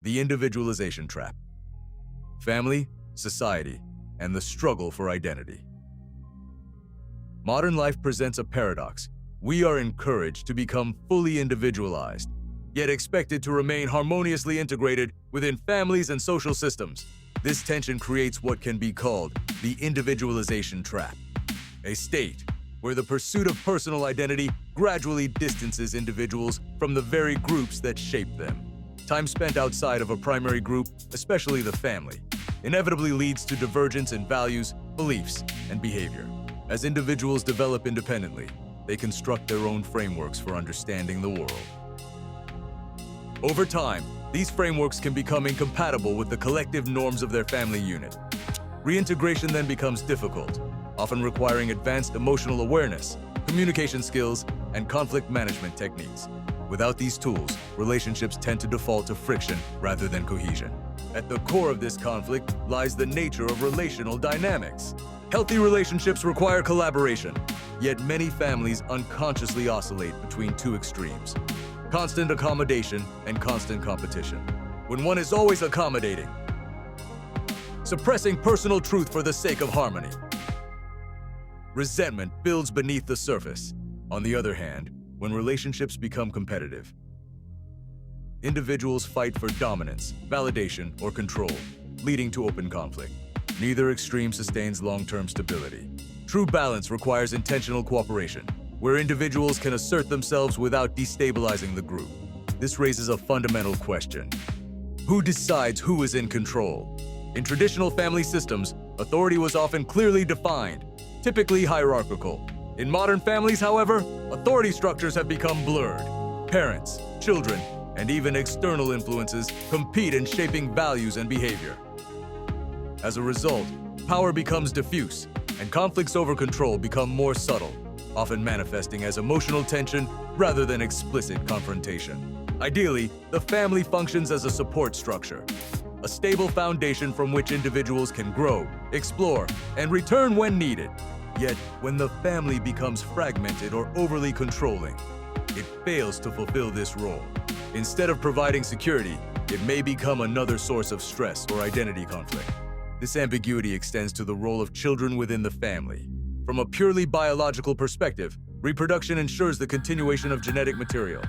The Individualization Trap. Family, society, and the struggle for identity. Modern life presents a paradox. We are encouraged to become fully individualized, yet expected to remain harmoniously integrated within families and social systems. This tension creates what can be called the individualization trap, a state where the pursuit of personal identity gradually distances individuals from the very groups that shape them. Time spent outside of a primary group, especially the family, inevitably leads to divergence in values, beliefs, and behavior. As individuals develop independently, they construct their own frameworks for understanding the world. Over time, these frameworks can become incompatible with the collective norms of their family unit. Reintegration then becomes difficult, often requiring advanced emotional awareness, communication skills, and conflict management techniques. Without these tools, relationships tend to default to friction rather than cohesion. At the core of this conflict lies the nature of relational dynamics. Healthy relationships require collaboration, yet many families unconsciously oscillate between two extremes: constant accommodation and constant competition. When one is always accommodating, suppressing personal truth for the sake of harmony, resentment builds beneath the surface. On the other hand, when relationships become competitive, individuals fight for dominance, validation, or control, leading to open conflict. Neither extreme sustains long-term stability. True balance requires intentional cooperation, where individuals can assert themselves without destabilizing the group. This raises a fundamental question: who decides who is in control? In traditional family systems, authority was often clearly defined, typically hierarchical. In modern families, however, authority structures have become blurred. Parents, children, and even external influences compete in shaping values and behavior. As a result, power becomes diffuse, and conflicts over control become more subtle, often manifesting as emotional tension rather than explicit confrontation. Ideally, the family functions as a support structure, a stable foundation from which individuals can grow, explore, and return when needed. Yet, when the family becomes fragmented or overly controlling, it fails to fulfill this role. Instead of providing security, it may become another source of stress or identity conflict. This ambiguity extends to the role of children within the family. From a purely biological perspective, reproduction ensures the continuation of genetic material.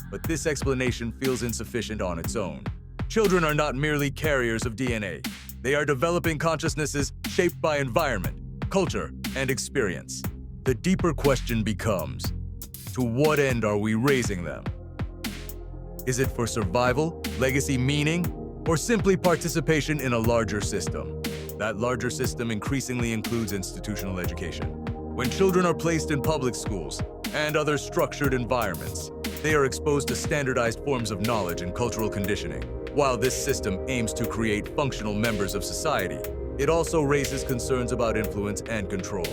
But this explanation feels insufficient on its own. Children are not merely carriers of DNA. They are developing consciousnesses shaped by environment, culture, and experience. The deeper question becomes, to what end are we raising them? Is it for survival, legacy meaning, or simply participation in a larger system? That larger system increasingly includes institutional education. When children are placed in public schools and other structured environments, they are exposed to standardized forms of knowledge and cultural conditioning. While this system aims to create functional members of society, it also raises concerns about influence and control.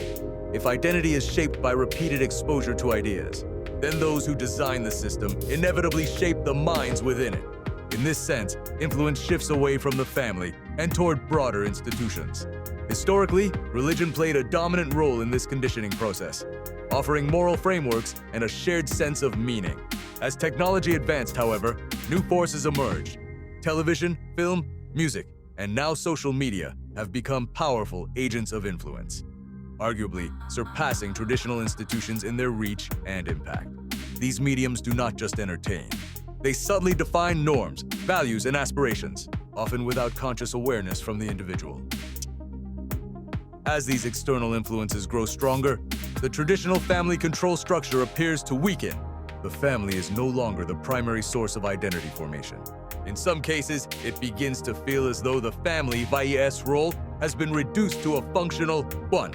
If identity is shaped by repeated exposure to ideas, then those who design the system inevitably shape the minds within it. In this sense, influence shifts away from the family and toward broader institutions. Historically, religion played a dominant role in this conditioning process, offering moral frameworks and a shared sense of meaning. As technology advanced, however, new forces emerged. Television, film, music, and now social media have become powerful agents of influence, arguably surpassing traditional institutions in their reach and impact. These mediums do not just entertain. They subtly define norms, values, and aspirations, often without conscious awareness from the individual. As these external influences grow stronger, the traditional family control structure appears to weaken. The family is no longer the primary source of identity formation. In some cases, it begins to feel as though the family VIS role has been reduced to a functional one,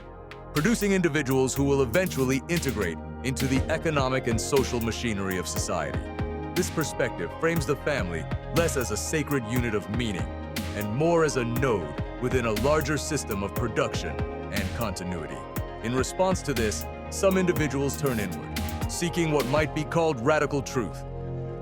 producing individuals who will eventually integrate into the economic and social machinery of society. This perspective frames the family less as a sacred unit of meaning and more as a node within a larger system of production and continuity. In response to this, some individuals turn inward, seeking what might be called radical truth,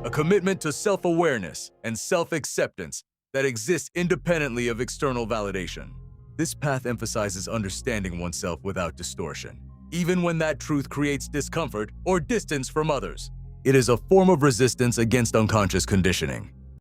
a commitment to self-awareness and self-acceptance that exists independently of external validation. This path emphasizes understanding oneself without distortion, even when that truth creates discomfort or distance from others. It is a form of resistance against unconscious conditioning.